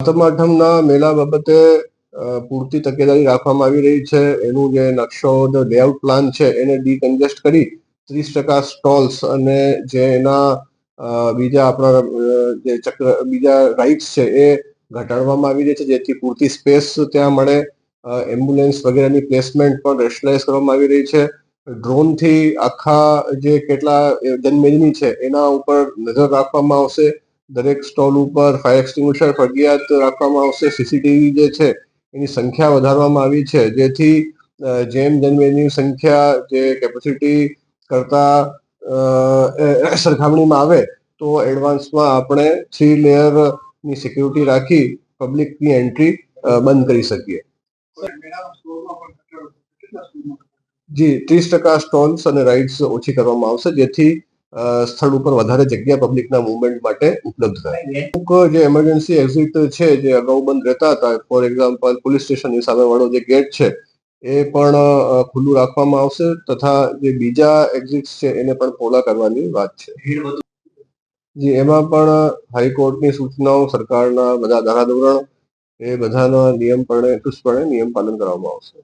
સાતમ આઠમના મેળા બાબતે પૂરતી તકેદારી રાખવામાં આવી રહી છે. એનું જે નકશો લેઆઉટ પ્લાન છે એને ડીકન્જેસ્ટ કરી 30% સ્ટોલ્સ અને જે એના બીજા આપણા જે બીજા રાઇડ્સ છે એ ઘટાડવામાં આવી રહી છે, જેથી પૂરતી સ્પેસ ત્યાં મળે. એમ્બ્યુલન્સ વગેરેની પ્લેસમેન્ટ પણ રેશનલાઇઝ કરવામાં આવી રહી છે. ડ્રોનથી આખા જે કેટલા જનમેદની છે એના ઉપર નજર રાખવામાં આવશે. દરેક સ્ટોલ ઉપર ફાયર એક્સટિંગ્વિશર ફરજિયાત રાખવામાં આવશે. સીસીટીવી જે છે એની સંખ્યા વધારવામાં આવી છે, જેથી જેમ જનમેદનીની સંખ્યા જે કેપેસિટી કરતા સરખામણીમાં આવે તો એડવાન્સમાં આપણે 3 લેયરની સિક્યુરિટી રાખી પબ્લિકની એન્ટ્રી બંધ કરી શકીએ. જી, 30% સ્ટોલ્સ અને રાઇડ્સ ઓછી કરવામાં આવશે, જેથી સ્થળ ઉપર વધારે જગ્યા પબ્લિકના મુવમેન્ટ માટે ઉપલબ્ધ થાય. અમુક જે એમરજન્સી એક્ઝિટ છે જે અગાઉ બંધ રહેતા હતા, ફોર એક્ઝામ્પલ પોલીસ સ્ટેશનની સામેવાળો જે ગેટ છે એ પણ ખુલ્લું રાખવામાં આવશે, તથા જે બીજા એક્ઝિટ્સ છે એને પણ પહોળા કરવાની વાત છે. જી, એમાં પણ હાઈકોર્ટની સૂચનાઓ, સરકારના બધા ધારાધોરણ એ બધાના ચુસ્તપણે નિયમ પાલન કરવામાં આવશે.